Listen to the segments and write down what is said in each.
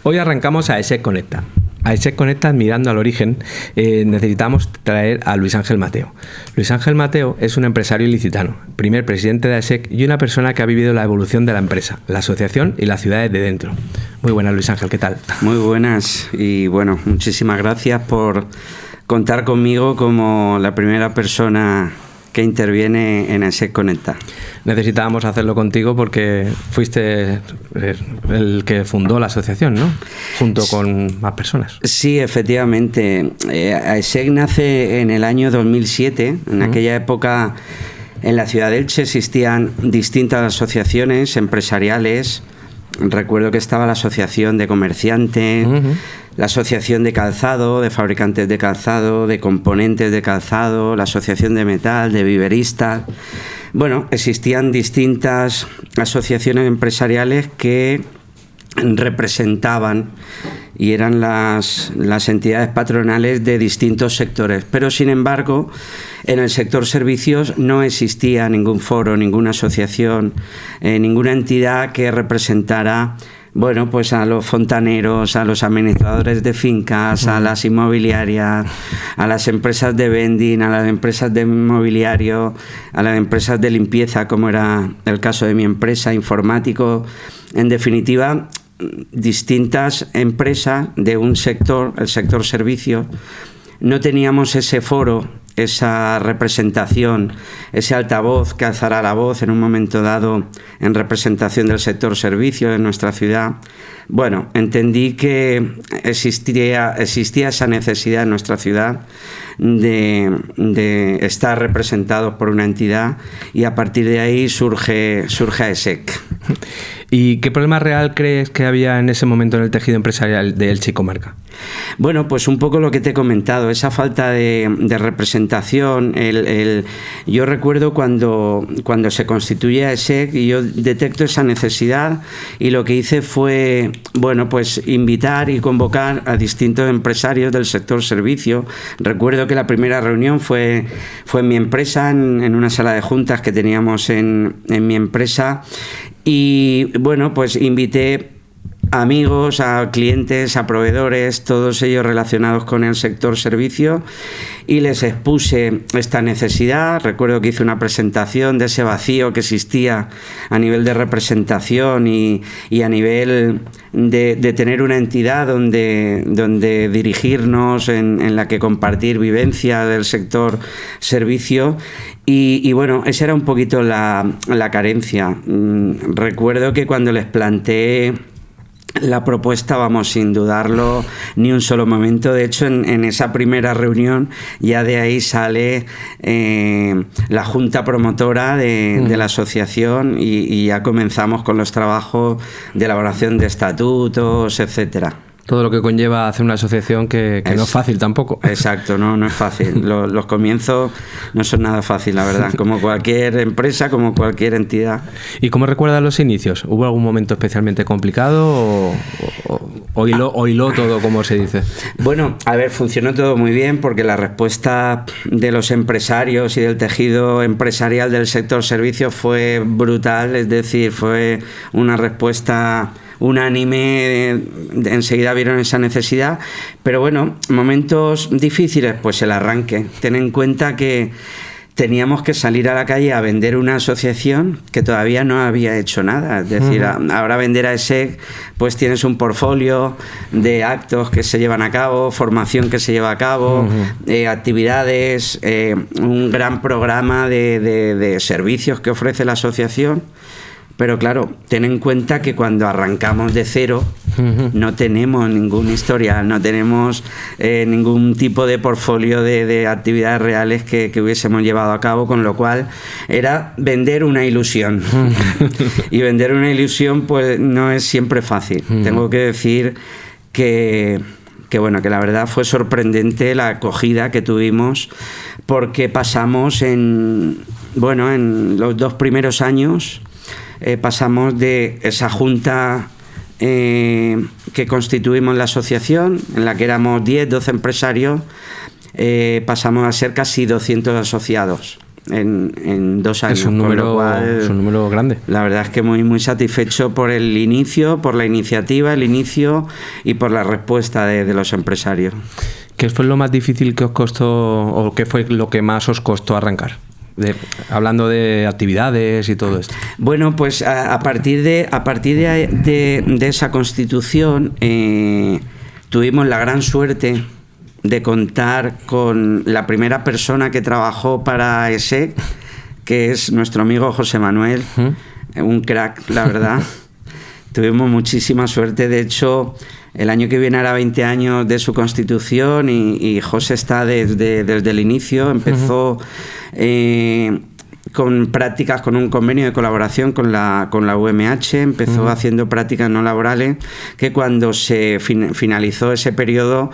Hoy arrancamos a ESEC Conecta. A ESEC Conecta, mirando al origen, necesitamos traer a Luis Ángel Mateo. Luis Ángel Mateo es un empresario ilicitano, primer presidente de ESEC y una persona que ha vivido la evolución de la empresa, la asociación y las ciudades de dentro. Muy buenas, Luis Ángel, ¿qué tal? Muy buenas y bueno, muchísimas gracias por contar conmigo como la primera persona que interviene en ESEC Conecta. Necesitábamos hacerlo contigo porque fuiste el que fundó la asociación, ¿no? Junto con más personas. Sí, efectivamente. ESEC nace en el año 2007. En aquella época, en la ciudad de Elche existían distintas asociaciones empresariales. Recuerdo que estaba la asociación de comerciantes, la asociación de calzado, de fabricantes de calzado, de componentes de calzado, la asociación de metal, de viveristas. Bueno, existían distintas asociaciones empresariales que representaban y eran las entidades patronales de distintos sectores. Pero, sin embargo, en el sector servicios no existía ningún foro, ninguna asociación, ninguna entidad que representara, bueno, pues a los fontaneros, a los administradores de fincas, a las inmobiliarias, a las empresas de vending, a las empresas de inmobiliario, a las empresas de limpieza, como era el caso de mi empresa, informático. En definitiva, distintas empresas de un sector, el sector servicios. No teníamos ese foro, esa representación, ese altavoz que alzara la voz en un momento dado en representación del sector servicios en nuestra ciudad. Bueno, entendí que existía esa necesidad en nuestra ciudad de estar representados por una entidad y a partir de ahí surge ESEC. ¿Y qué problema real crees que había en ese momento en el tejido empresarial de Elche y comarca? Bueno, pues un poco lo que te he comentado, esa falta de representación. Yo recuerdo cuando se constituye ESEC y yo detecto esa necesidad y lo que hice fue, bueno, pues invitar y convocar a distintos empresarios del sector servicio. Recuerdo que la primera reunión fue en mi empresa, en una sala de juntas que teníamos en mi empresa. Y bueno, pues invité a amigos, a clientes, a proveedores, todos ellos relacionados con el sector servicio y les expuse esta necesidad. Recuerdo que hice una presentación de ese vacío que existía a nivel de representación y a nivel de tener una entidad donde dirigirnos, en la que compartir vivencia del sector servicio. Y bueno, esa era un poquito la carencia. Recuerdo que cuando les planteé la propuesta, vamos, sin dudarlo ni un solo momento. De hecho, en esa primera reunión ya de ahí sale la junta promotora de la asociación y ya comenzamos con los trabajos de elaboración de estatutos, etcétera. Todo lo que conlleva hacer una asociación que no es fácil tampoco. Exacto, no es fácil. Los comienzos no son nada fácil, la verdad. Como cualquier empresa, como cualquier entidad. ¿Y cómo recuerdas los inicios? ¿Hubo algún momento especialmente complicado o hiló todo, como se dice? Bueno, a ver, funcionó todo muy bien porque la respuesta de los empresarios y del tejido empresarial del sector servicios fue brutal. Es decir, fue una respuesta unánime, enseguida vieron esa necesidad, pero bueno, momentos difíciles, pues el arranque. Ten en cuenta que teníamos que salir a la calle a vender una asociación que todavía no había hecho nada. Es decir, ahora vender a ESEC, pues tienes un portfolio de actos que se llevan a cabo, formación que se lleva a cabo, actividades, un gran programa de servicios que ofrece la asociación. Pero claro, ten en cuenta que cuando arrancamos de cero no tenemos ningún historial, no tenemos ningún tipo de portfolio de actividades reales que hubiésemos llevado a cabo, con lo cual era vender una ilusión. Y vender una ilusión pues no es siempre fácil. Tengo que decir que bueno, que la verdad fue sorprendente la acogida que tuvimos, porque pasamos en los 2 primeros años. Pasamos de esa junta que constituimos la asociación, en la que éramos 10, 12 empresarios, pasamos a ser casi 200 asociados. en 2 años. Es un número grande. La verdad es que muy, muy satisfecho por el inicio, por la iniciativa, el inicio y por la respuesta de los empresarios. ¿Qué fue lo más difícil que os costó o qué fue lo que más os costó arrancar? Hablando de actividades y todo esto. Bueno, pues a partir de esa constitución tuvimos la gran suerte de contar con la primera persona que trabajó para ESEC, que es nuestro amigo José Manuel, un crack, la verdad. Tuvimos muchísima suerte, de hecho, el año que viene hará 20 años de su constitución y José está desde el inicio, empezó con prácticas, con un convenio de colaboración con la UMH, empezó haciendo prácticas no laborales, que cuando se finalizó ese periodo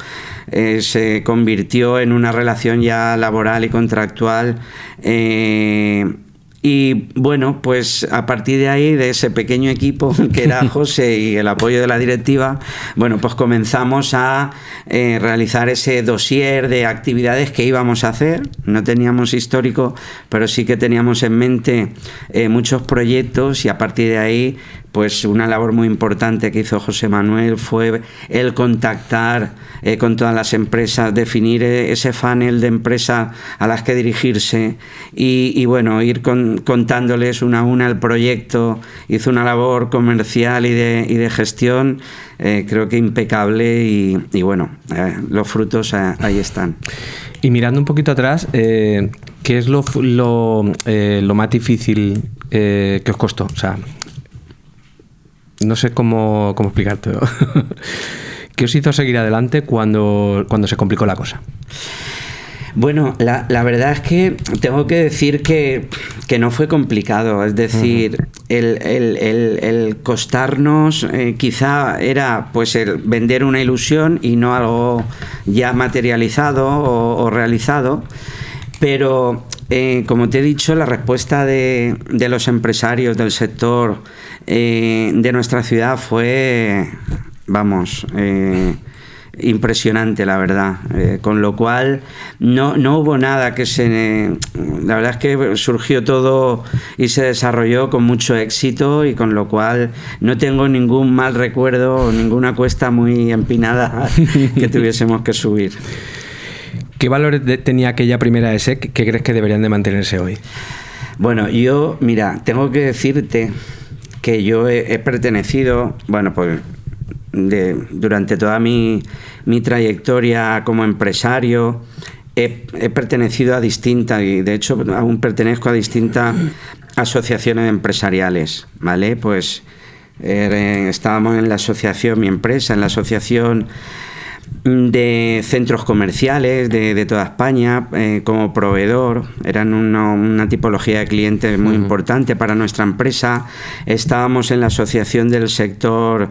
se convirtió en una relación ya laboral y contractual. Y bueno, pues a partir de ahí, de ese pequeño equipo que era José y el apoyo de la directiva, bueno, pues comenzamos a realizar ese dossier de actividades que íbamos a hacer. No teníamos histórico, pero sí que teníamos en mente muchos proyectos, y a partir de ahí, pues una labor muy importante que hizo José Manuel fue el contactar con todas las empresas, definir ese funnel de empresas a las que dirigirse y bueno, ir contándoles una a una el proyecto. Hizo una labor comercial y de gestión, creo que impecable, y bueno, los frutos ahí están. Y mirando un poquito atrás, ¿qué es lo más difícil que os costó? O sea, no sé cómo explicarte. ¿Qué os hizo seguir adelante cuando se complicó la cosa? Bueno, la verdad es que tengo que decir que no fue complicado. Es decir, el costarnos quizá era pues el vender una ilusión y no algo ya materializado o realizado. Pero como te he dicho, la respuesta de los empresarios del sector de nuestra ciudad fue, vamos, impresionante, la verdad. Con lo cual no hubo nada que la verdad es que surgió todo y se desarrolló con mucho éxito, y con lo cual no tengo ningún mal recuerdo o ninguna cuesta muy empinada que tuviésemos que subir. ¿Qué valores tenía aquella primera ESEC que crees que deberían de mantenerse hoy? Bueno, yo, mira, tengo que decirte que yo he pertenecido, bueno, pues durante toda mi trayectoria como empresario, he pertenecido a distintas, y de hecho aún pertenezco a distintas asociaciones empresariales, ¿vale? Pues estábamos en la asociación, mi empresa, en la asociación de centros comerciales de toda España, como proveedor. Eran una tipología de clientes muy importante para nuestra empresa. Estábamos en la asociación del sector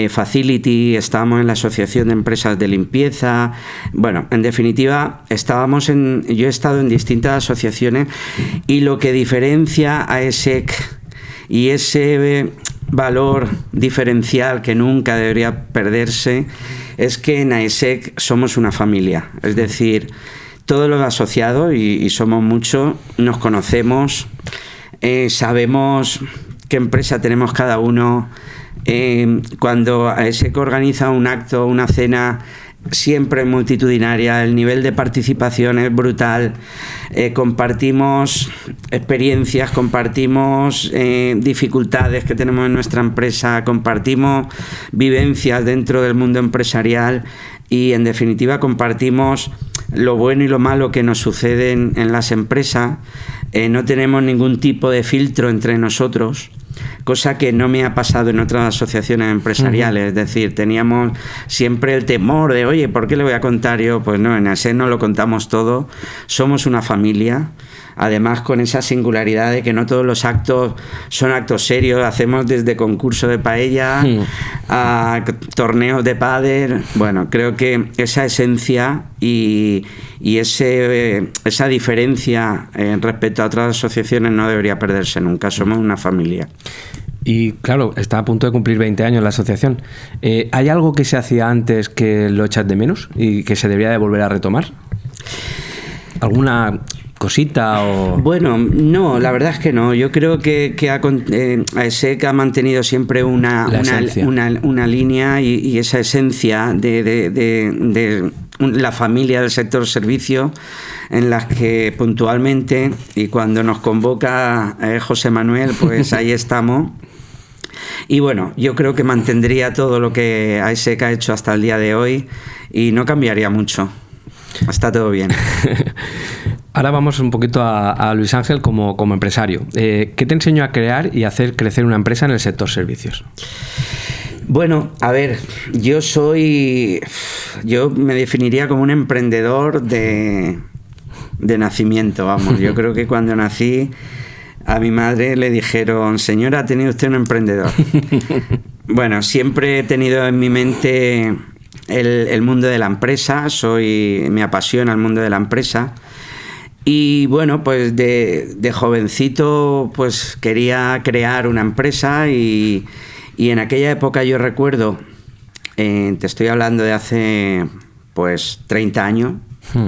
Facility, estábamos en la asociación de empresas de limpieza. Bueno, en definitiva, yo he estado en distintas asociaciones, y lo que diferencia a ESEC y ese valor diferencial que nunca debería perderse es que en AESEC somos una familia. Es decir, todos los asociados, y somos muchos, nos conocemos, sabemos qué empresa tenemos cada uno. Cuando AESEC organiza un acto, una cena, siempre multitudinaria, el nivel de participación es brutal. Compartimos experiencias, compartimos dificultades que tenemos en nuestra empresa, compartimos vivencias dentro del mundo empresarial, y en definitiva compartimos lo bueno y lo malo que nos sucede en las empresas. No tenemos ningún tipo de filtro entre nosotros, cosa que no me ha pasado en otras asociaciones empresariales. Es decir, teníamos siempre el temor de, oye, ¿por qué le voy a contar yo? Pues no, en AESEC nos lo contamos todo, somos una familia. Además, con esa singularidad de que no todos los actos son actos serios. Hacemos desde concurso de paella a torneos de pádel. Bueno, creo que esa esencia y esa diferencia respecto a otras asociaciones no debería perderse nunca. Somos una familia. Y claro, está a punto de cumplir 20 años la asociación. ¿Hay algo que se hacía antes que lo echas de menos y que se debería de volver a retomar? ¿Alguna cosita o...? Bueno, no, la verdad es que no. Yo creo que AESEC ha mantenido siempre una línea y esa esencia de la familia del sector servicio, en las que puntualmente, y cuando nos convoca José Manuel, pues ahí estamos. Y bueno, yo creo que mantendría todo lo que AESEC ha hecho hasta el día de hoy y no cambiaría mucho. Está todo bien. Ahora vamos un poquito a Luis Ángel como empresario. ¿Qué te enseñó a crear y hacer crecer una empresa en el sector servicios? Bueno, a ver, yo me definiría como un emprendedor de nacimiento, vamos. Yo creo que cuando nací a mi madre le dijeron: señora, ha tenido usted un emprendedor. Bueno, siempre he tenido en mi mente el mundo de la empresa, me apasiona el mundo de la empresa. Y bueno, pues de jovencito pues quería crear una empresa y en aquella época yo recuerdo, te estoy hablando de hace pues 30 años,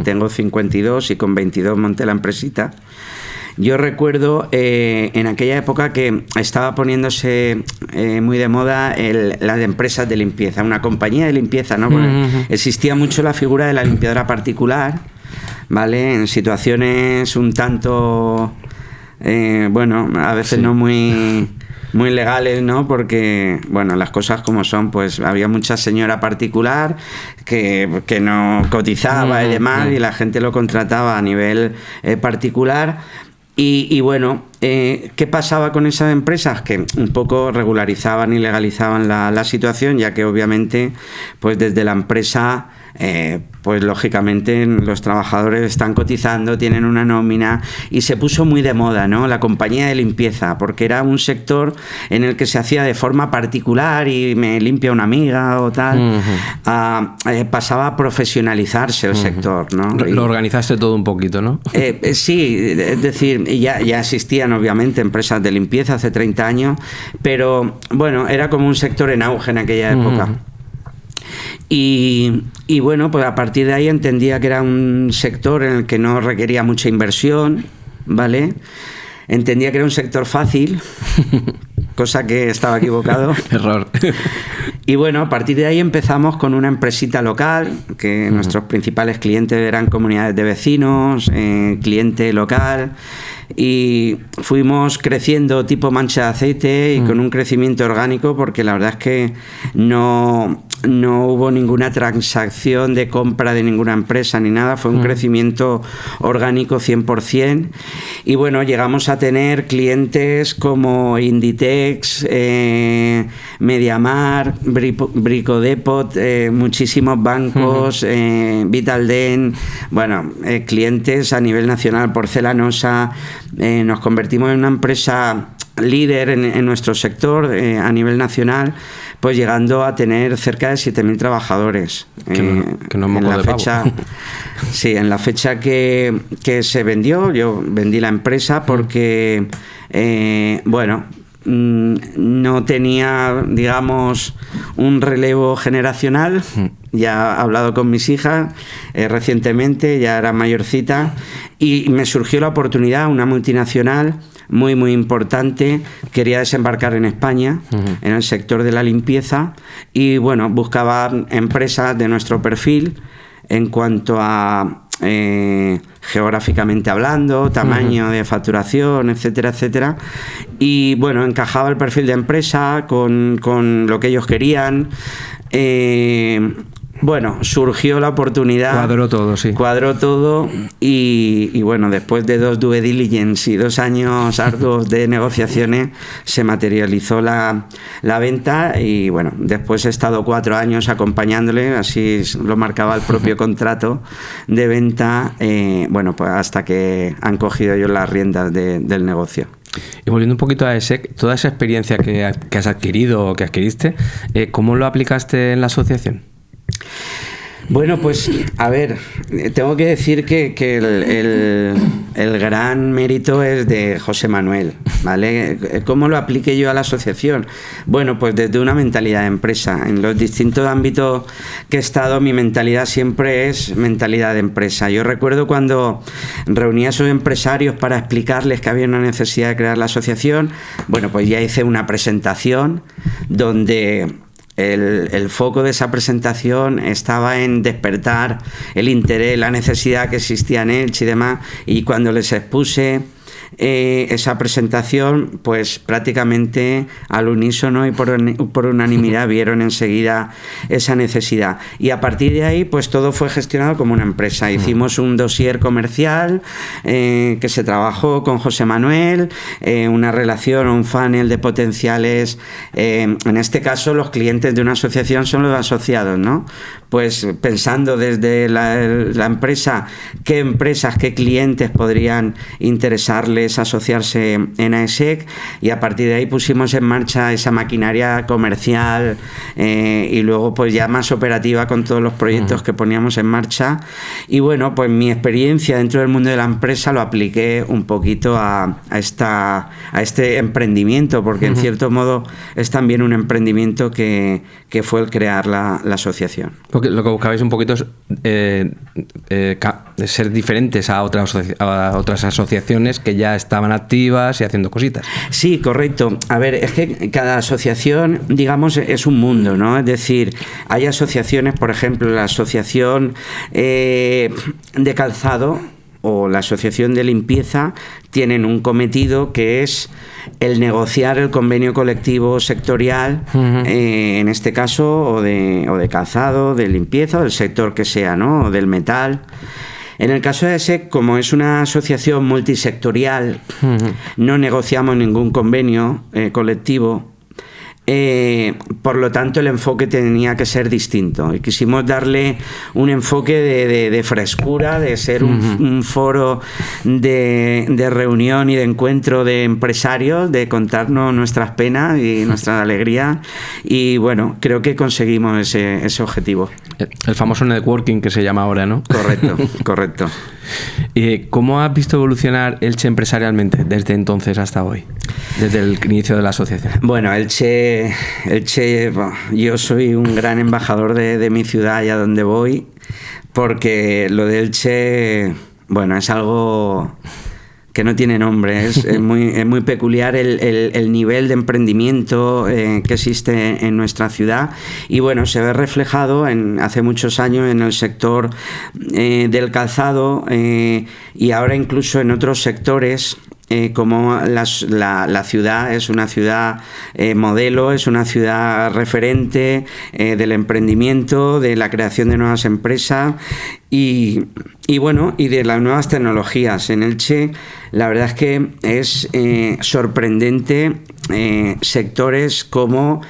tengo 52 y con 22 monté la empresita. Yo recuerdo en aquella época que estaba poniéndose muy de moda las empresas de limpieza, una compañía de limpieza, ¿no? Existía mucho la figura de la limpiadora particular, ¿vale? En situaciones un tanto, bueno, a veces no muy legales, ¿no? Porque, bueno, las cosas como son, pues había mucha señora particular que no cotizaba y demás, y la gente lo contrataba a nivel particular. Y bueno, ¿qué pasaba con esas empresas? Que un poco regularizaban y legalizaban la situación, ya que obviamente pues desde la empresa pues lógicamente los trabajadores están cotizando, tienen una nómina, y se puso muy de moda, ¿no? La compañía de limpieza, porque era un sector en el que se hacía de forma particular y me limpia una amiga o tal. Pasaba a profesionalizarse el sector, ¿no? Lo organizaste todo un poquito, ¿no? Sí, es decir, ya existían obviamente empresas de limpieza hace 30 años, pero bueno, era como un sector en auge en aquella época. Y bueno, pues a partir de ahí entendía que era un sector en el que no requería mucha inversión, ¿vale? Entendía que era un sector fácil, cosa que estaba equivocado. Error. Y bueno, a partir de ahí empezamos con una empresita local, que nuestros principales clientes eran comunidades de vecinos, cliente local, y fuimos creciendo tipo mancha de aceite y con un crecimiento orgánico, porque la verdad es que no hubo ninguna transacción de compra de ninguna empresa ni nada, fue un crecimiento orgánico 100%. Y bueno, llegamos a tener clientes como Inditex, Mediamar, Bricodepot, muchísimos bancos, Vitalden, bueno, clientes a nivel nacional, Porcelanosa. Nos convertimos en una empresa líder en nuestro sector a nivel nacional, pues llegando a tener cerca de 7.000 trabajadores. Que no es moco de pavo. Sí, en la fecha que se vendió, yo vendí la empresa porque, bueno, no tenía, digamos, un relevo generacional. Ya he hablado con mis hijas recientemente, ya era mayorcita, y me surgió la oportunidad, una multinacional muy muy importante quería desembarcar en España, en el sector de la limpieza, y bueno, buscaba empresas de nuestro perfil en cuanto a geográficamente hablando, tamaño de facturación, etcétera, etcétera. Y bueno, encajaba el perfil de empresa con lo que ellos querían. Bueno, surgió la oportunidad. Cuadró todo, sí. Cuadró todo y bueno, después de 2 due diligence y 2 años arduos de negociaciones, se materializó la venta y bueno, después he estado 4 años acompañándole, así lo marcaba el propio contrato de venta, bueno, pues hasta que han cogido ellos las riendas del negocio. Y volviendo un poquito a AESEC, toda esa experiencia que has adquirido o que adquiriste, ¿cómo lo aplicaste en la asociación? Bueno, pues a ver, tengo que decir que el gran mérito es de José Manuel, ¿vale? ¿Cómo lo apliqué yo a la asociación? Bueno, pues desde una mentalidad de empresa. En los distintos ámbitos que he estado, mi mentalidad siempre es mentalidad de empresa. Yo recuerdo cuando reuní a esos empresarios para explicarles que había una necesidad de crear la asociación, bueno, pues ya hice una presentación donde el foco de esa presentación estaba en despertar el interés, la necesidad que existía en Elche y demás, y cuando les expuse esa presentación, pues prácticamente al unísono y por unanimidad vieron enseguida esa necesidad, y a partir de ahí pues todo fue gestionado como una empresa. Hicimos un dossier comercial que se trabajó con José Manuel, una relación, un funnel de potenciales, en este caso los clientes de una asociación son los asociados, ¿no? Pues pensando desde la empresa, qué empresas, qué clientes podrían interesarles asociarse en AESEC, y a partir de ahí pusimos en marcha esa maquinaria comercial y luego pues ya más operativa con todos los proyectos que poníamos en marcha. Y bueno, pues mi experiencia dentro del mundo de la empresa lo apliqué un poquito a este emprendimiento, porque en cierto modo es también un emprendimiento que fue el crear la asociación. Porque lo que buscabais un poquito es ser diferentes a otras asociaciones que ya estaban activas y haciendo cositas. Sí, correcto. A ver, es que cada asociación, digamos, es un mundo, ¿no? Es decir, hay asociaciones, por ejemplo, la asociación de calzado o la asociación de limpieza tienen un cometido que es el negociar el convenio colectivo sectorial, en este caso, o de calzado, de limpieza, o del sector que sea, ¿no? O del metal. En el caso de AESEC, como es una asociación multisectorial, no negociamos ningún convenio colectivo. Por lo tanto, el enfoque tenía que ser distinto, y quisimos darle un enfoque de frescura, de ser un foro de reunión y de encuentro de empresarios, de contarnos nuestras penas y nuestra alegría, y bueno, creo que conseguimos ese objetivo. El famoso networking que se llama ahora, ¿no? Correcto, correcto. ¿Cómo has visto evolucionar Elche empresarialmente desde entonces hasta hoy? Desde el inicio de la asociación. Bueno, Elche, yo soy un gran embajador de mi ciudad y a donde voy, porque lo de Elche, bueno, es algo que no tiene nombre, es muy peculiar el nivel de emprendimiento que existe en nuestra ciudad, y bueno, se ve reflejado hace muchos años en el sector del calzado, y ahora incluso en otros sectores. Como la ciudad es una ciudad modelo, es una ciudad referente del emprendimiento, de la creación de nuevas empresas y bueno, y de las nuevas tecnologías. En Elche, la verdad es que es sorprendente sectores como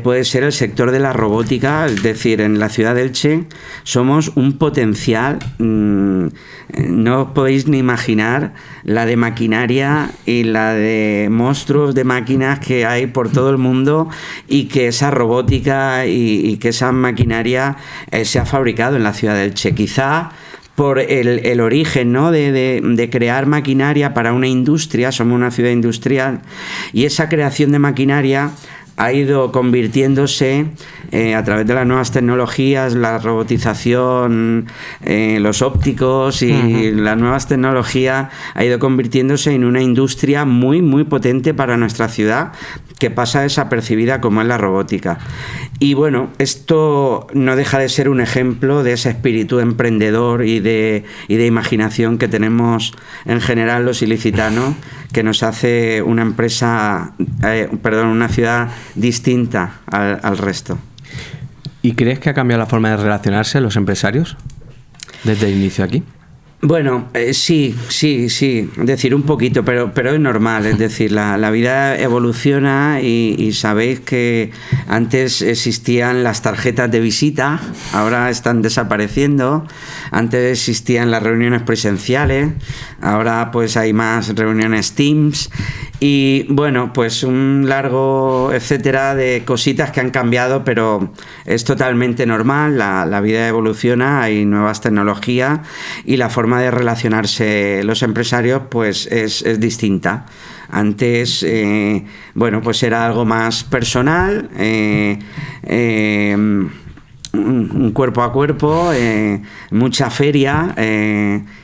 puede ser el sector de la robótica. Es decir, en la ciudad de Elche somos un potencial, no os podéis ni imaginar la de maquinaria y la de monstruos de máquinas que hay por todo el mundo, y que esa robótica y que esa maquinaria se ha fabricado en la ciudad de Elche. Quizá por el origen, ¿no? de crear maquinaria para una industria, somos una ciudad industrial, y esa creación de maquinaria ha ido convirtiéndose a través de las nuevas tecnologías, la robotización, los ópticos y las nuevas tecnologías, ha ido convirtiéndose en una industria muy, muy potente para nuestra ciudad, que pasa desapercibida, como es la robótica. Y bueno, esto no deja de ser un ejemplo de ese espíritu emprendedor y de imaginación que tenemos en general los ilicitanos, que nos hace una una ciudad distinta al resto. ¿Y crees que ha cambiado la forma de relacionarse los empresarios desde el inicio aquí? Bueno, sí, es decir, un poquito, pero es normal, es decir, la vida evoluciona y sabéis que antes existían las tarjetas de visita, ahora están desapareciendo, antes existían las reuniones presenciales, ahora pues hay más reuniones Teams, Y bueno, pues un largo etcétera de cositas que han cambiado, pero es totalmente normal, la vida evoluciona, hay nuevas tecnologías y la forma de relacionarse los empresarios pues es distinta. Antes, bueno, pues era algo más personal, un cuerpo a cuerpo, mucha feria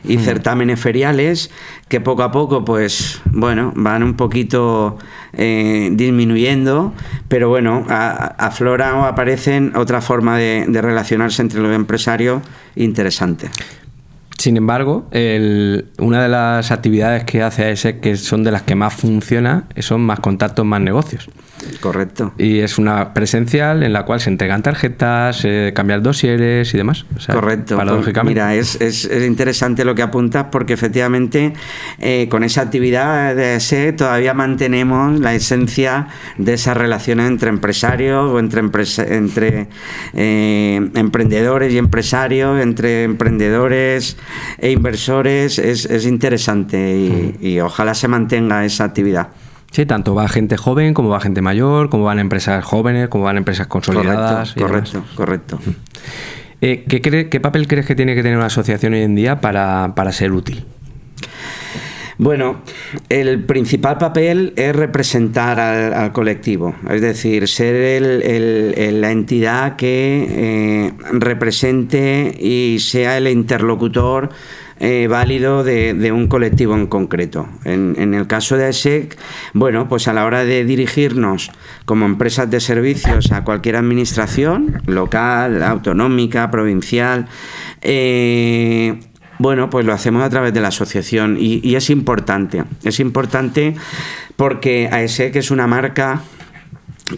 y certámenes feriales que poco a poco pues bueno van un poquito disminuyendo, pero bueno, afloran o aparecen otra forma de relacionarse entre los empresarios interesante. Sin embargo, una de las actividades que hace AESEC, que son de las que más funciona, son más contactos, más negocios. Correcto. Y es una presencial en la cual se entregan tarjetas, cambiar dosieres y demás. O sea, correcto. Paradójicamente. Mira, es interesante lo que apuntas porque efectivamente con esa actividad de AESEC todavía mantenemos la esencia de esas relaciones entre empresarios o entre emprendedores y empresarios, entre emprendedores e inversores. Es interesante y ojalá se mantenga esa actividad. Sí, tanto va gente joven como va gente mayor, como van empresas jóvenes, como van empresas consolidadas. Correcto. ¿Qué papel crees que tiene que tener una asociación hoy en día para ser útil? Bueno, el principal papel es representar al colectivo, es decir, ser la entidad que represente y sea el interlocutor válido de un colectivo en concreto. En el caso de AESEC, bueno, pues a la hora de dirigirnos como empresas de servicios a cualquier administración, local, autonómica, provincial, bueno, pues lo hacemos a través de la asociación y es importante porque AESEC es una marca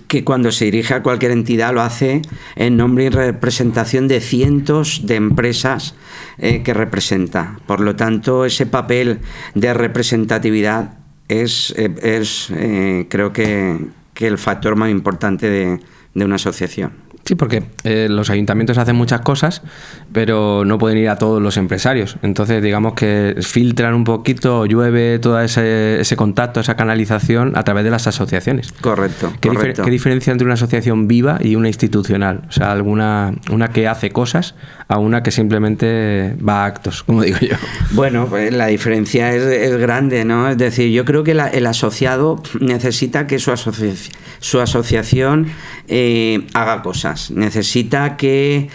que cuando se dirige a cualquier entidad lo hace en nombre y representación de cientos de empresas que representa. Por lo tanto, ese papel de representatividad es creo que el factor más importante de una asociación. Sí, porque los ayuntamientos hacen muchas cosas, pero no pueden ir a todos los empresarios. Entonces, digamos que filtran un poquito, llueve todo ese contacto, esa canalización a través de las asociaciones. Correcto. ¿Qué diferencia entre una asociación viva y una institucional? O sea, una que hace cosas a una que simplemente va a actos, como digo yo. Bueno, pues la diferencia es grande, ¿no? Es decir, yo creo que el asociado necesita que su asociación haga cosas. Necesita que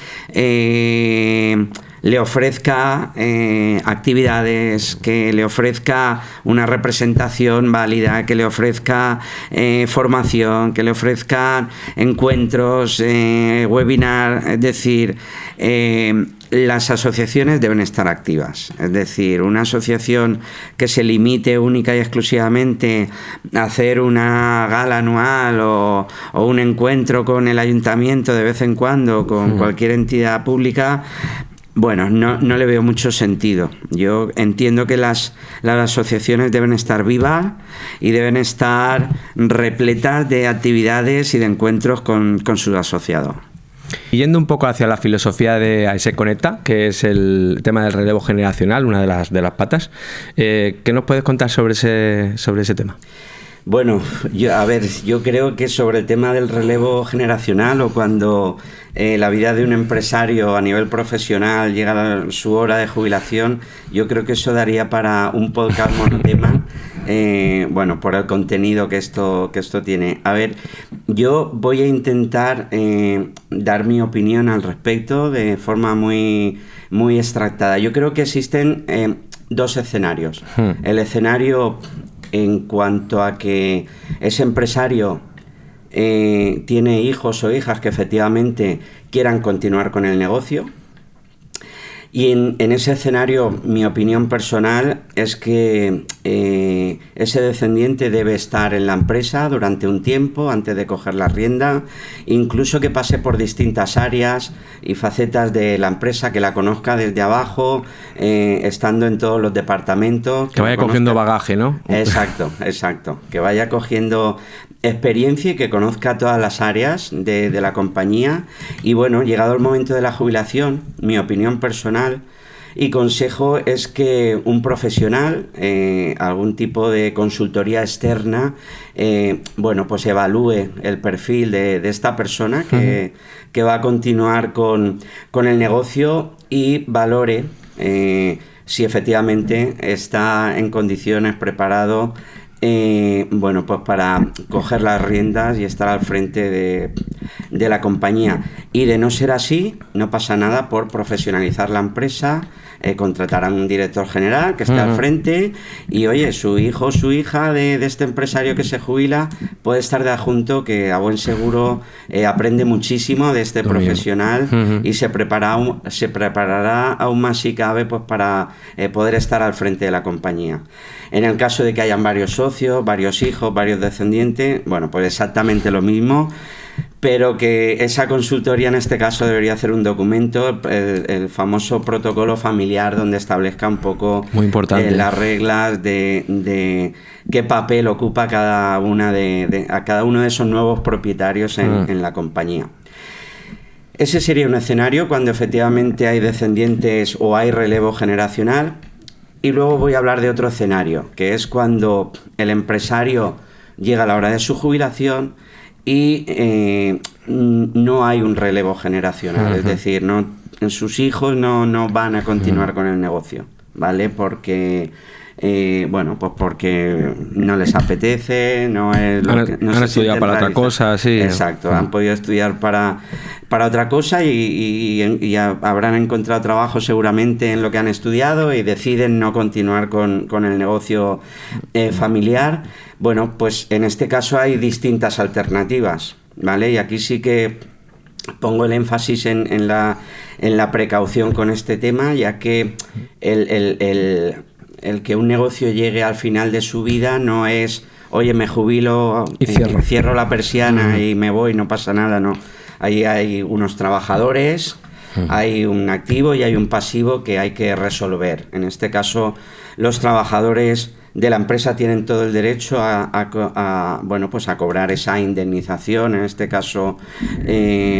le ofrezca actividades, que le ofrezca una representación válida, que le ofrezca formación, que le ofrezca encuentros, webinar, es decir, las asociaciones deben estar activas. Es decir, una asociación que se limite única y exclusivamente a hacer una gala anual o un encuentro con el ayuntamiento de vez en cuando, con cualquier entidad pública, bueno, no le veo mucho sentido. Yo entiendo que las asociaciones deben estar vivas y deben estar repletas de actividades y de encuentros con sus asociados. Y yendo un poco hacia la filosofía de AESEC Conecta, que es el tema del relevo generacional, una de las patas, ¿qué nos puedes contar sobre ese tema? Bueno, yo creo que sobre el tema del relevo generacional o cuando la vida de un empresario a nivel profesional llega a su hora de jubilación, yo creo que eso daría para un podcast monotema, bueno, por el contenido que esto tiene. A ver, yo voy a intentar dar mi opinión al respecto de forma muy, muy extractada. Yo creo que existen dos escenarios. El escenario en cuanto a que ese empresario tiene hijos o hijas que efectivamente quieran continuar con el negocio. Y en ese escenario, mi opinión personal es que ese descendiente debe estar en la empresa durante un tiempo antes de coger la rienda, incluso que pase por distintas áreas y facetas de la empresa, que la conozca desde abajo, estando en todos los departamentos. Que vaya cogiendo bagaje, ¿no? Exacto. Que vaya cogiendo experiencia y que conozca todas las áreas de la compañía. Y bueno, llegado el momento de la jubilación, mi opinión personal Y consejo es que un profesional, algún tipo de consultoría externa, bueno, pues evalúe el perfil de esta persona que va a continuar con el negocio y valore si efectivamente está en condiciones, preparado, bueno, pues para coger las riendas y estar al frente de la compañía. Y de no ser así, no pasa nada por profesionalizar la empresa, contratar a un director general que esté al frente y, oye, su hijo o su hija de este empresario que se jubila puede estar de adjunto, que a buen seguro aprende muchísimo de este profesional y se preparará aún más si cabe, pues para poder estar al frente de la compañía. En el caso de que hayan varios socios, varios hijos, varios descendientes, bueno, pues exactamente lo mismo, pero que esa consultoría en este caso debería hacer un documento, el famoso protocolo familiar, donde establezca un poco muy importante, las reglas de qué papel ocupa cada uno de esos nuevos propietarios en la compañía. Ese sería un escenario cuando efectivamente hay descendientes o hay relevo generacional. Y luego voy a hablar de otro escenario, que es cuando el empresario llega a la hora de su jubilación y no hay un relevo generacional, es decir, sus hijos no van a continuar con el negocio, ¿vale? Porque bueno, pues porque no les apetece, no es lo que, no han estudiado para otra cosa, sí. Exacto, han podido estudiar para otra cosa y habrán encontrado trabajo seguramente en lo que han estudiado y deciden no continuar con el negocio familiar. Bueno, pues en este caso hay distintas alternativas, ¿vale? Y aquí sí que pongo el énfasis en la precaución con este tema, ya que el que un negocio llegue al final de su vida no es, oye, me jubilo y cierro la persiana y me voy, no pasa nada, no. Ahí hay unos trabajadores, hay un activo y hay un pasivo que hay que resolver. En este caso, los trabajadores de la empresa tienen todo el derecho bueno, pues a cobrar esa indemnización, en este caso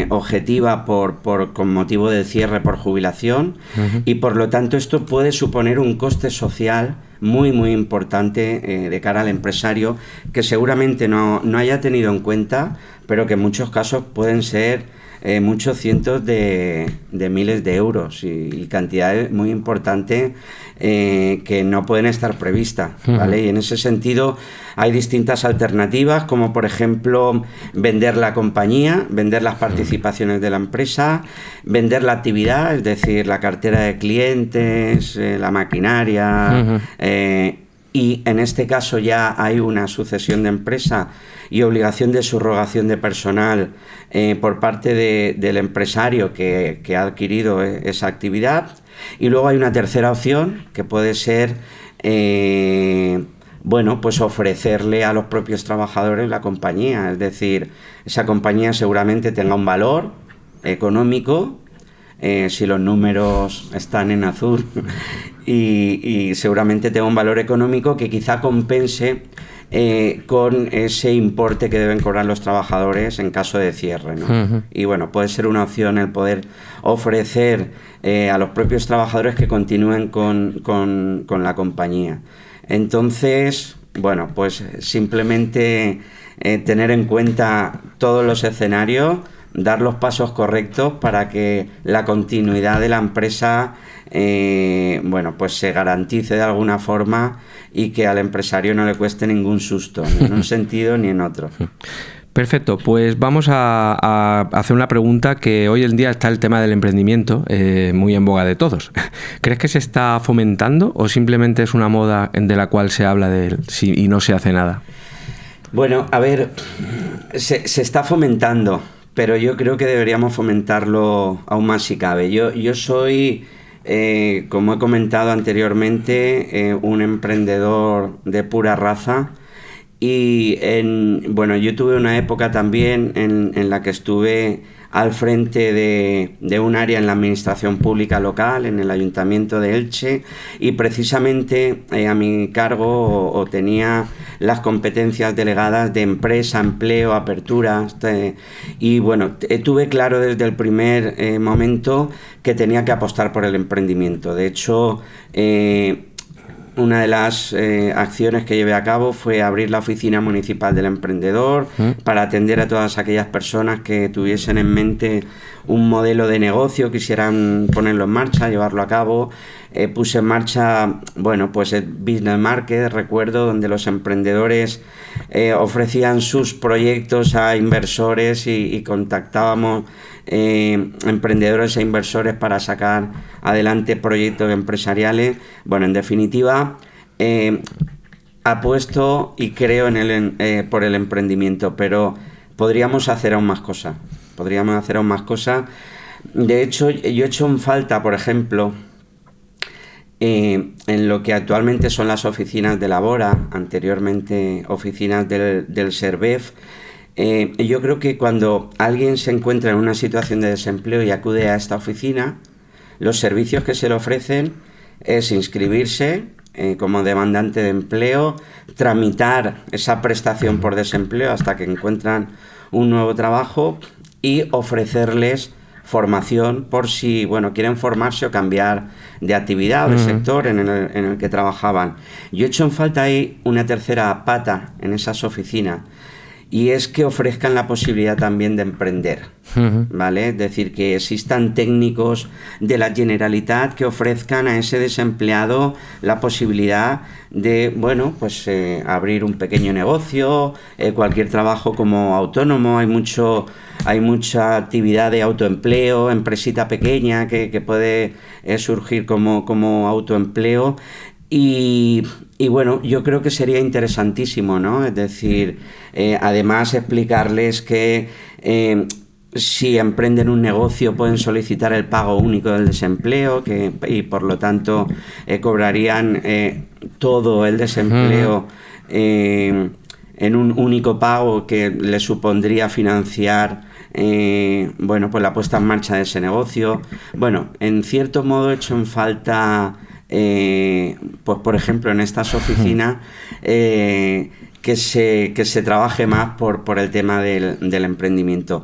objetiva con motivo del cierre por jubilación, y por lo tanto esto puede suponer un coste social muy muy importante de cara al empresario, que seguramente no haya tenido en cuenta, pero que en muchos casos pueden ser muchos cientos de miles de euros y cantidades muy importantes que no pueden estar previstas, ¿vale? Y en ese sentido hay distintas alternativas, como por ejemplo vender la compañía, vender las participaciones de la empresa, vender la actividad, es decir, la cartera de clientes, la maquinaria, y en este caso ya hay una sucesión de empresa y obligación de subrogación de personal por parte del empresario que ha adquirido esa actividad. Y luego hay una tercera opción, que puede ser bueno, pues ofrecerle a los propios trabajadores la compañía, es decir, esa compañía seguramente tenga un valor económico, si los números están en azul, y seguramente tenga un valor económico que quizá compense con ese importe que deben cobrar los trabajadores en caso de cierre, ¿no? Y bueno, puede ser una opción el poder ofrecer a los propios trabajadores que continúen con la compañía. Entonces, bueno, pues simplemente tener en cuenta todos los escenarios, dar los pasos correctos para que la continuidad de la empresa bueno, pues se garantice de alguna forma y que al empresario no le cueste ningún susto, ni en un sentido ni en otro. Perfecto, pues vamos a hacer una pregunta que hoy en día está el tema del emprendimiento muy en boga de todos. ¿Crees que se está fomentando o simplemente es una moda de la cual se habla de él y no se hace nada? Bueno, a ver, se está fomentando, pero yo creo que deberíamos fomentarlo aún más si cabe. Yo soy, como he comentado anteriormente, un emprendedor de pura raza. Y bueno, yo tuve una época también en la que estuve al frente de un área en la administración pública local, en el Ayuntamiento de Elche, y precisamente a mi cargo tenía las competencias delegadas de empresa, empleo, apertura. Y bueno, tuve claro desde el primer momento que tenía que apostar por el emprendimiento. De hecho, una de las acciones que llevé a cabo fue abrir la oficina municipal del emprendedor para atender a todas aquellas personas que tuviesen en mente un modelo de negocio, quisieran ponerlo en marcha, llevarlo a cabo. Puse en marcha, bueno, pues el Business Market, recuerdo, donde los emprendedores ofrecían sus proyectos a inversores y contactábamos emprendedores e inversores para sacar adelante proyectos empresariales. Bueno, en definitiva, apuesto y creo por el emprendimiento, pero podríamos hacer aún más cosas. De hecho, yo he hecho en falta, por ejemplo, en lo que actualmente son las oficinas de Labora, anteriormente oficinas del Servef. Yo creo que cuando alguien se encuentra en una situación de desempleo y acude a esta oficina, los servicios que se le ofrecen es inscribirse como demandante de empleo, tramitar esa prestación por desempleo hasta que encuentran un nuevo trabajo y ofrecerles formación por si, bueno, quieren formarse o cambiar de actividad o de sector en el que trabajaban. Yo he hecho en falta ahí una tercera pata en esas oficinas, y es que ofrezcan la posibilidad también de emprender, ¿vale? Es decir, que existan técnicos de la Generalitat que ofrezcan a ese desempleado la posibilidad de, bueno, pues abrir un pequeño negocio, cualquier trabajo como autónomo. Hay mucha actividad de autoempleo, empresita pequeña que puede surgir como autoempleo. Y bueno, yo creo que sería interesantísimo, ¿no? Es decir, además explicarles que si emprenden un negocio pueden solicitar el pago único del desempleo y por lo tanto cobrarían todo el desempleo en un único pago que les supondría financiar bueno, pues la puesta en marcha de ese negocio. Bueno, en cierto modo he hecho en falta... pues por ejemplo en estas oficinas que se trabaje más por el tema del emprendimiento.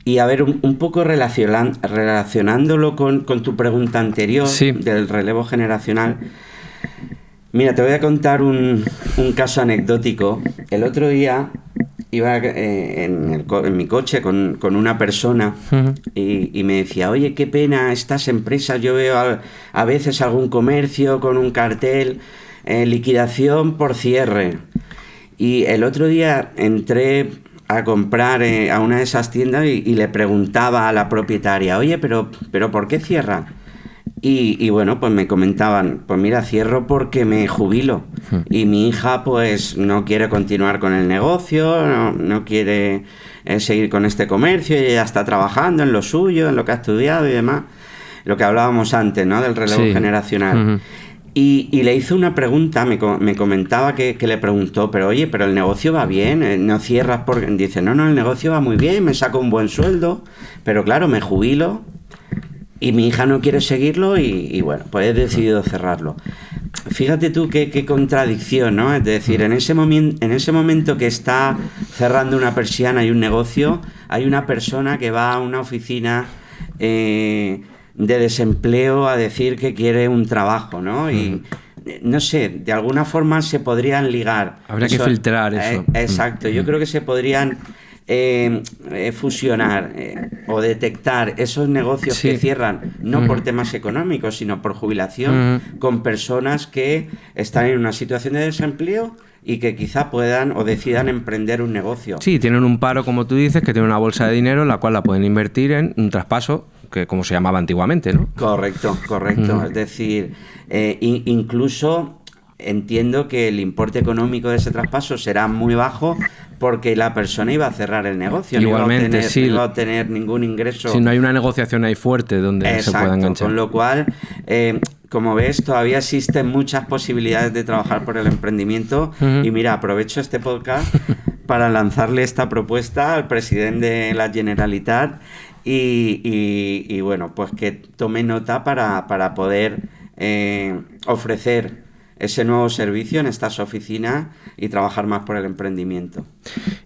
Y a ver, un poco relacionándolo con tu pregunta anterior, sí, del relevo generacional. Mira, te voy a contar un caso anecdótico. El otro día iba en mi coche con una persona y me decía, oye, qué pena estas empresas, yo veo a veces algún comercio con un cartel, liquidación por cierre. Y el otro día entré a comprar a una de esas tiendas y le preguntaba a la propietaria, oye, pero ¿por qué cierra? Y bueno, pues me comentaban, pues mira, cierro porque me jubilo y mi hija pues no quiere continuar con el negocio, no quiere seguir con este comercio, ella ya está trabajando en lo suyo, en lo que ha estudiado y demás, lo que hablábamos antes, ¿no? Del relevo generacional. Y le hizo una pregunta, me comentaba que le preguntó, pero oye, pero el negocio va bien, no cierras porque... Dice, no, el negocio va muy bien, me saco un buen sueldo, pero claro, me jubilo y mi hija no quiere seguirlo y bueno, pues he decidido cerrarlo. Fíjate tú qué contradicción, ¿no? Es decir, en ese momento que está cerrando una persiana y un negocio, hay una persona que va a una oficina de desempleo a decir que quiere un trabajo, ¿no? Y no sé, de alguna forma se podrían ligar. Habría que filtrar eso. Exacto, yo creo que se podrían fusionar o detectar esos negocios que cierran no por temas económicos sino por jubilación con personas que están en una situación de desempleo y que quizá puedan o decidan emprender un negocio. Sí, tienen un paro, como tú dices, que tienen una bolsa de dinero en la cual la pueden invertir en un traspaso, que como se llamaba antiguamente, ¿no? Correcto. Es decir, incluso entiendo que el importe económico de ese traspaso será muy bajo porque la persona iba a cerrar el negocio. Igualmente, no iba a obtener ningún ingreso. Si no hay una negociación ahí fuerte donde se pueda enganchar. Con lo cual, como ves, todavía existen muchas posibilidades de trabajar por el emprendimiento. Y mira, aprovecho este podcast para lanzarle esta propuesta al presidente de la Generalitat y bueno, pues que tome nota para poder ofrecer ese nuevo servicio en estas oficinas y trabajar más por el emprendimiento.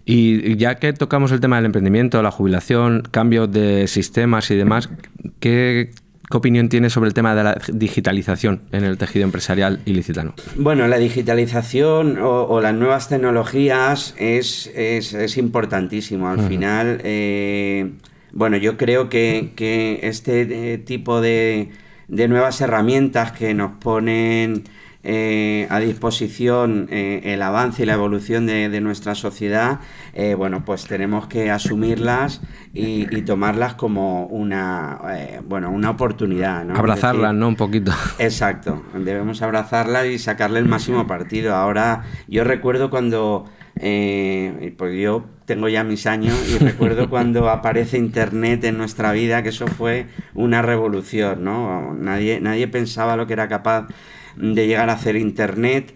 Y ya que tocamos el tema del emprendimiento, la jubilación, cambios de sistemas y demás, ¿qué opinión tienes sobre el tema de la digitalización en el tejido empresarial ilicitano? Bueno, la digitalización o las nuevas tecnologías es importantísimo. Al final, bueno, yo creo que este tipo de nuevas herramientas que nos ponen a disposición el avance y la evolución de nuestra sociedad, bueno, pues tenemos que asumirlas y tomarlas como una oportunidad, ¿no? Abrazarlas, ¿no? Un poquito. Exacto, debemos abrazarlas y sacarle el máximo partido. Ahora, yo recuerdo cuando, pues yo tengo ya mis años y recuerdo cuando aparece Internet en nuestra vida, que eso fue una revolución, ¿no? Nadie pensaba lo que era capaz de llegar a hacer Internet.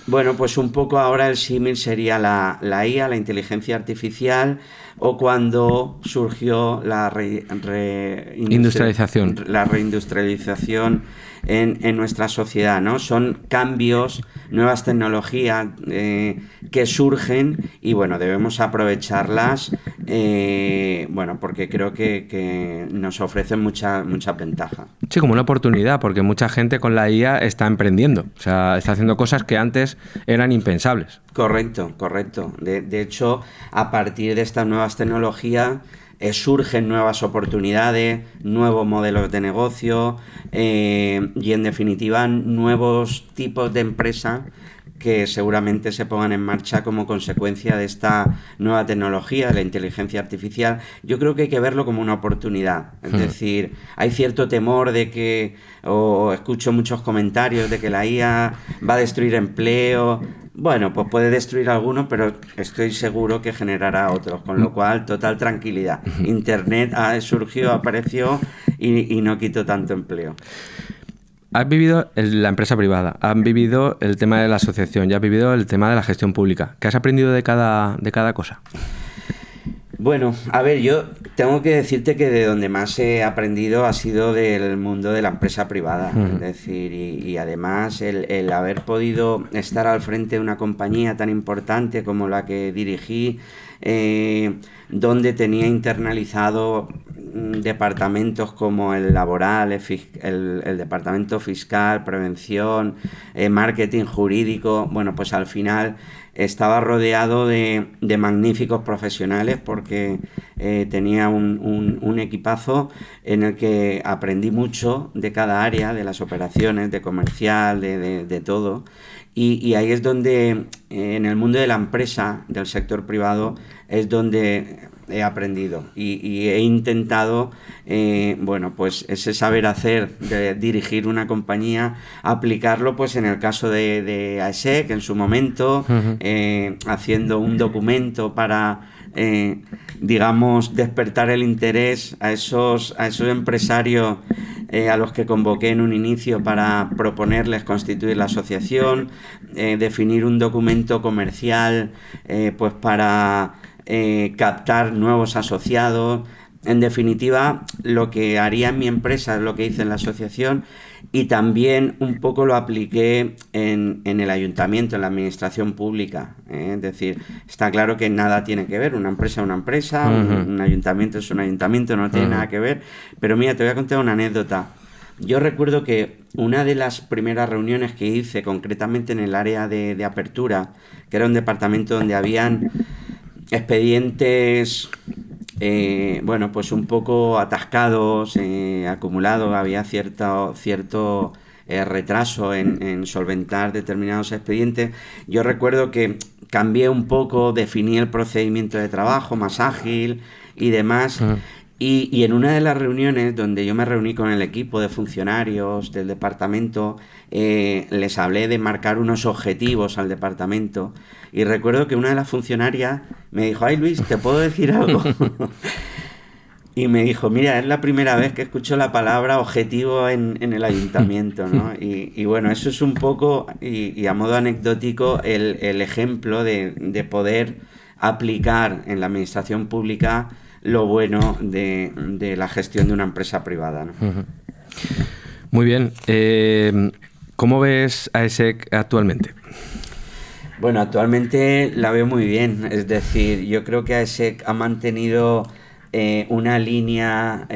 Bueno, pues un poco ahora el símil sería la IA, la inteligencia artificial, o cuando surgió la reindustrialización en nuestra sociedad, ¿no? Son cambios, nuevas tecnologías que surgen y bueno, debemos aprovecharlas, bueno, porque creo que nos ofrecen mucha ventaja. Sí, como una oportunidad, porque mucha gente con la IA está emprendiendo, o sea, está haciendo cosas que antes eran impensables. Correcto. De hecho, a partir de estas nuevas tecnologías surgen nuevas oportunidades, nuevos modelos de negocio y en definitiva nuevos tipos de empresas que seguramente se pongan en marcha como consecuencia de esta nueva tecnología, de la inteligencia artificial. Yo creo que hay que verlo como una oportunidad. Es decir, hay cierto temor de que, o escucho muchos comentarios de que la IA va a destruir empleo. Bueno, pues puede destruir algunos, pero estoy seguro que generará otros, con lo cual, total tranquilidad. Internet surgió, apareció y no quitó tanto empleo. Has vivido la empresa privada, has vivido el tema de la asociación, ya has vivido el tema de la gestión pública. ¿Qué has aprendido de cada cosa? Bueno, a ver, yo tengo que decirte que de donde más he aprendido ha sido del mundo de la empresa privada. Es decir, y además el haber podido estar al frente de una compañía tan importante como la que dirigí, donde tenía internalizado departamentos como el laboral, el departamento fiscal, prevención, marketing jurídico. Bueno, pues al final estaba rodeado de magníficos profesionales porque tenía un equipazo en el que aprendí mucho de cada área, de las operaciones, de comercial, de todo. Y ahí es donde, en el mundo de la empresa, del sector privado, es donde he aprendido y he intentado, bueno, pues ese saber hacer de dirigir una compañía, aplicarlo pues en el caso de AESEC en su momento, haciendo un documento para, digamos, despertar el interés a esos empresarios a los que convoqué en un inicio para proponerles constituir la asociación, definir un documento comercial pues para captar nuevos asociados. En definitiva, lo que haría en mi empresa es lo que hice en la asociación y también un poco lo apliqué en el ayuntamiento, en la administración pública. Es decir, está claro que nada tiene que ver, una empresa es una empresa, un ayuntamiento es un ayuntamiento, no tiene nada que ver. Pero mira, te voy a contar una anécdota. Yo recuerdo que una de las primeras reuniones que hice, concretamente en el área de apertura, que era un departamento donde habían expedientes, bueno, pues un poco atascados, acumulados, había cierto retraso en solventar determinados expedientes. Yo recuerdo que cambié un poco, definí el procedimiento de trabajo más ágil y demás. Y en una de las reuniones donde yo me reuní con el equipo de funcionarios del departamento, les hablé de marcar unos objetivos al departamento y recuerdo que una de las funcionarias me dijo: "Ay, Luis, ¿te puedo decir algo?" Y me dijo: "Mira, es la primera vez que escucho la palabra objetivo en el ayuntamiento", ¿no? Y bueno, eso es un poco, y a modo anecdótico, el ejemplo de poder aplicar en la administración pública lo bueno de la gestión de una empresa privada, ¿no? Muy bien. ¿Cómo ves a ESEC actualmente? Bueno, actualmente la veo muy bien. Es decir, yo creo que AESEC ha mantenido una línea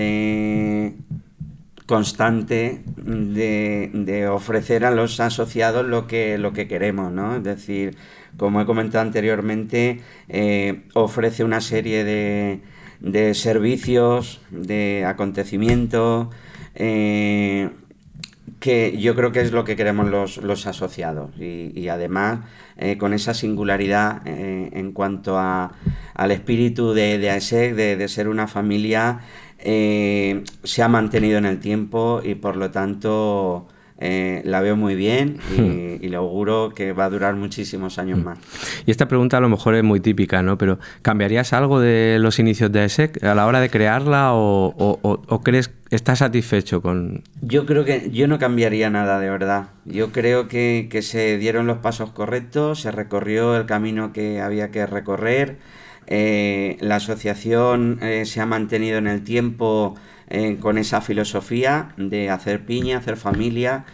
constante de ofrecer a los asociados lo que queremos, ¿no? Es decir, como he comentado anteriormente, ofrece una serie de servicios, de acontecimientos, que yo creo que es lo que queremos los asociados y además con esa singularidad en cuanto al espíritu de AESEC, de ser una familia, se ha mantenido en el tiempo y por lo tanto la veo muy bien y le auguro que va a durar muchísimos años más. Y esta pregunta a lo mejor es muy típica, ¿no? Pero ¿cambiarías algo de los inicios de AESEC a la hora de crearla o crees que estás satisfecho con...? Yo creo que yo no cambiaría nada, de verdad. Yo creo que se dieron los pasos correctos, se recorrió el camino que había que recorrer, la asociación se ha mantenido en el tiempo con esa filosofía de hacer piña, hacer familia,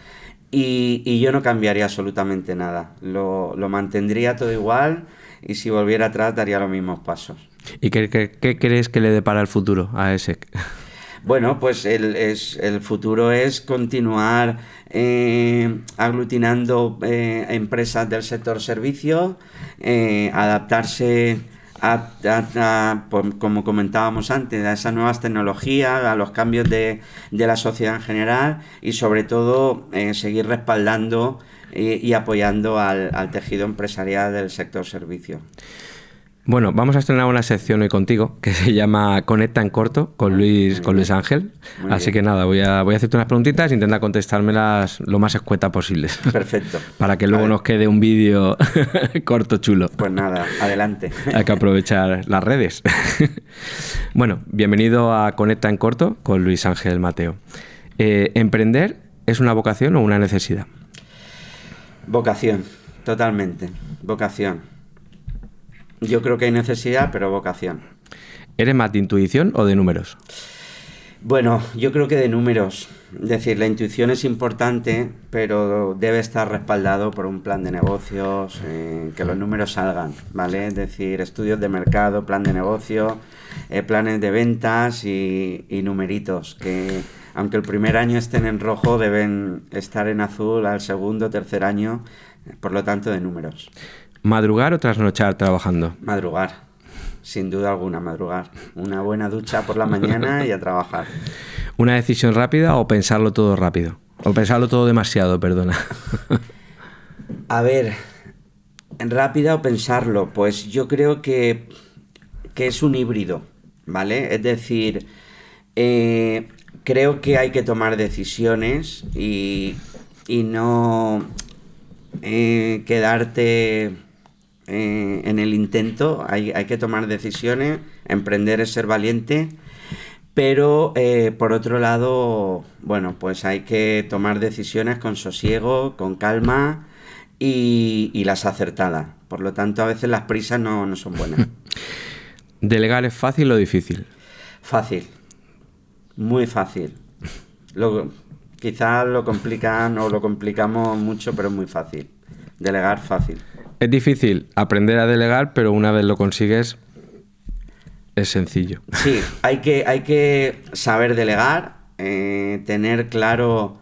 y yo no cambiaría absolutamente nada. Lo mantendría todo igual y si volviera atrás daría los mismos pasos. ¿Y qué crees que le depara el futuro a ESEC? Bueno, pues el futuro es continuar aglutinando empresas del sector servicios, adaptarse como comentábamos antes, a esas nuevas tecnologías, a los cambios de la sociedad en general y sobre todo seguir respaldando y apoyando al tejido empresarial del sector servicio. Bueno, vamos a estrenar una sección hoy contigo que se llama Conecta en corto con Luis Ángel. Así que nada, voy a hacerte unas preguntitas e intenta contestármelas lo más escueta posibles. Perfecto. Para que luego nos quede un vídeo corto, chulo. Pues nada, adelante. Hay que aprovechar las redes. Bueno, bienvenido a Conecta en corto con Luis Ángel Mateo. ¿Emprender es una vocación o una necesidad? Vocación, totalmente. Vocación. Yo creo que hay necesidad, pero vocación. ¿Eres más de intuición o de números? Bueno, yo creo que de números. Es decir, la intuición es importante, pero debe estar respaldado por un plan de negocios, que los números salgan, ¿vale? Es decir, estudios de mercado, plan de negocio, planes de ventas y numeritos, que aunque el primer año estén en rojo, deben estar en azul al segundo, tercer año, por lo tanto de números. ¿Madrugar o trasnochar trabajando? Madrugar, sin duda alguna, madrugar. Una buena ducha por la mañana y a trabajar. ¿Una decisión rápida o pensarlo todo rápido? O pensarlo todo demasiado, perdona. A ver, rápida o pensarlo, pues yo creo que es un híbrido, ¿vale? Es decir, creo que hay que tomar decisiones y no quedarte en el intento. Hay que tomar decisiones, emprender es ser valiente, pero por otro lado, bueno, pues hay que tomar decisiones con sosiego, con calma y las acertadas. Por lo tanto, a veces las prisas no son buenas. ¿Delegar es fácil o difícil? Fácil, muy fácil. Quizás lo complican o lo complicamos mucho, pero es muy fácil. Delegar fácil. Es difícil aprender a delegar, pero una vez lo consigues, es sencillo. Sí, hay que saber delegar, tener claro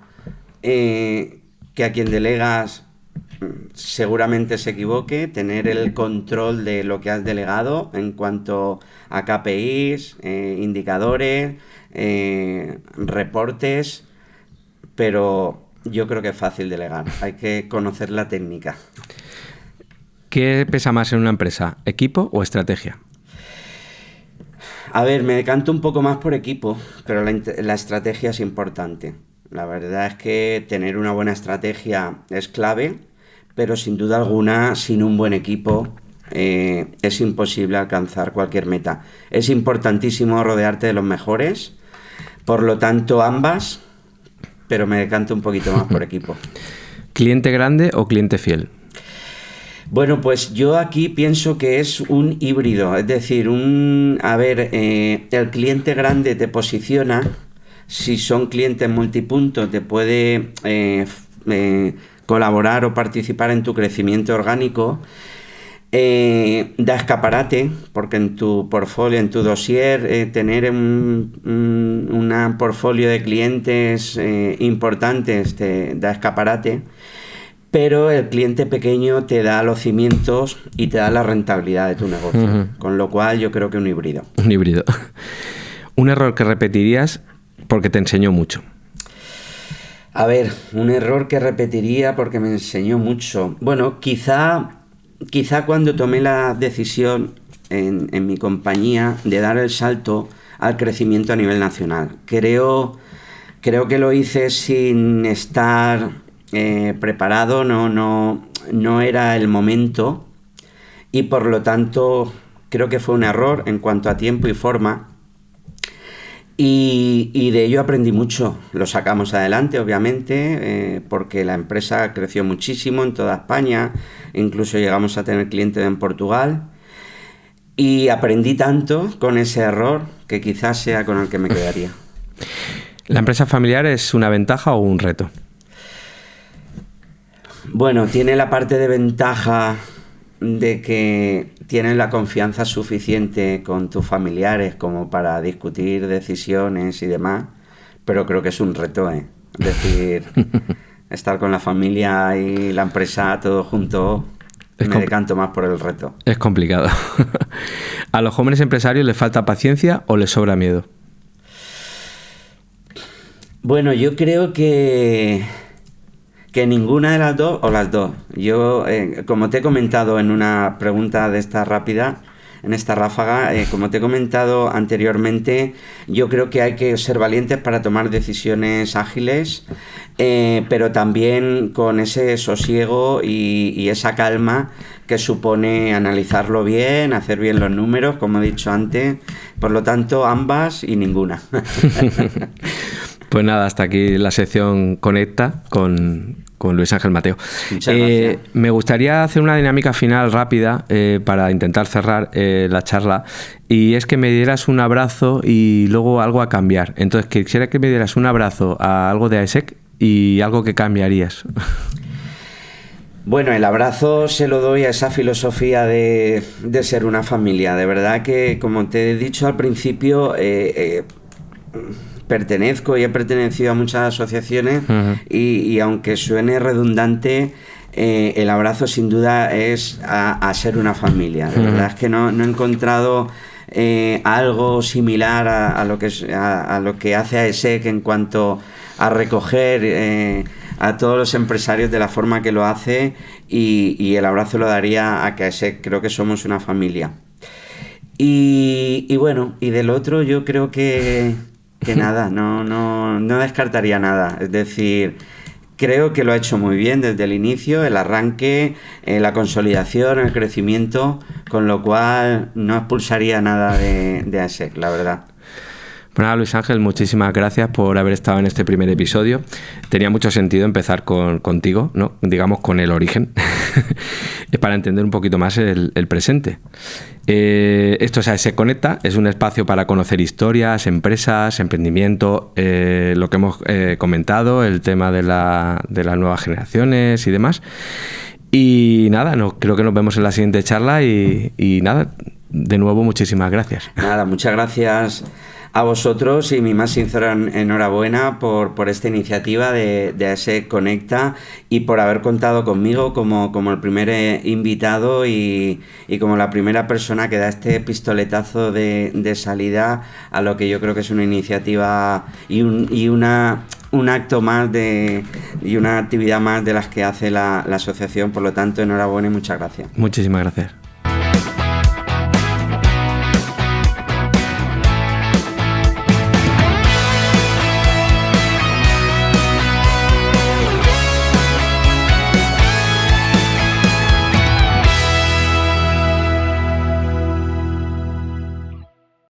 que a quien delegas seguramente se equivoque, tener el control de lo que has delegado en cuanto a KPIs, indicadores, reportes, pero yo creo que es fácil delegar, hay que conocer la técnica. ¿Qué pesa más en una empresa, equipo o estrategia? A ver, me decanto un poco más por equipo, pero la estrategia es importante. La verdad es que tener una buena estrategia es clave, pero sin duda alguna, sin un buen equipo, es imposible alcanzar cualquier meta. Es importantísimo rodearte de los mejores, por lo tanto ambas, pero me decanto un poquito más por equipo. ¿Cliente grande o cliente fiel? Bueno, pues yo aquí pienso que es un híbrido, es decir, el cliente grande te posiciona, si son clientes multipuntos te puede colaborar o participar en tu crecimiento orgánico. Da escaparate, porque en tu portfolio, en tu dossier, tener un portfolio de clientes importantes te da escaparate, pero el cliente pequeño te da los cimientos y te da la rentabilidad de tu negocio. Con lo cual yo creo que un híbrido. Un híbrido. Un error que repetirías porque te enseñó mucho. A ver, un error que repetiría porque me enseñó mucho. Bueno, quizá cuando tomé la decisión en mi compañía de dar el salto al crecimiento a nivel nacional. Creo que lo hice sin estar preparado, no era el momento, y por lo tanto creo que fue un error en cuanto a tiempo y forma. Y de ello aprendí mucho. Lo sacamos adelante, obviamente, porque la empresa creció muchísimo en toda España, incluso llegamos a tener clientes en Portugal, y aprendí tanto con ese error que quizás sea con el que me quedaría. ¿La empresa familiar es una ventaja o un reto? Bueno, tiene la parte de ventaja de que tienes la confianza suficiente con tus familiares como para discutir decisiones y demás, pero creo que es un reto, Es decir, estar con la familia y la empresa todo junto, me decanto más por el reto. Es complicado. ¿A los jóvenes empresarios les falta paciencia o les sobra miedo? Bueno, yo creo que ninguna de las dos o las dos. Yo, como te he comentado en una pregunta de esta rápida, en esta ráfaga, como te he comentado anteriormente, yo creo que hay que ser valientes para tomar decisiones ágiles, pero también con ese sosiego y esa calma que supone analizarlo bien, hacer bien los números, como he dicho antes. Por lo tanto, ambas y ninguna. Pues nada, hasta aquí la sección Conecta con Luis Ángel Mateo. Muchas gracias. Me gustaría hacer una dinámica final rápida para intentar cerrar la charla, y es que me dieras un abrazo y luego algo a cambiar. Entonces quisiera que me dieras un abrazo a algo de AESEC y algo que cambiarías. Bueno, el abrazo se lo doy a esa filosofía de ser una familia. De verdad que, como te he dicho al principio, pertenezco y he pertenecido a muchas asociaciones, y aunque suene redundante, el abrazo sin duda es a ser una familia. De verdad es que no he encontrado algo similar a lo que hace AESEC en cuanto a recoger a todos los empresarios de la forma que lo hace, y el abrazo lo daría a que AESEC creo que somos una familia. Y bueno, y del otro yo creo que nada, no descartaría nada. Es decir, creo que lo ha hecho muy bien desde el inicio, el arranque, la consolidación, el crecimiento, con lo cual no expulsaría nada de AESEC, la verdad. Pues nada, Luis Ángel, muchísimas gracias por haber estado en este primer episodio. Tenía mucho sentido empezar contigo, ¿no? Digamos, con el origen, para entender un poquito más el presente. Esto es AESEC Conecta, es un espacio para conocer historias, empresas, emprendimiento, lo que hemos comentado, el tema de las nuevas generaciones y demás. Y nada, creo que nos vemos en la siguiente charla y nada, de nuevo muchísimas gracias. Nada, muchas gracias a vosotros y mi más sincera enhorabuena por esta iniciativa de AESEC Conecta y por haber contado conmigo como el primer invitado y como la primera persona que da este pistoletazo de salida a lo que yo creo que es una iniciativa y un acto más y una actividad más de las que hace la asociación. Por lo tanto, enhorabuena y muchas gracias. Muchísimas gracias.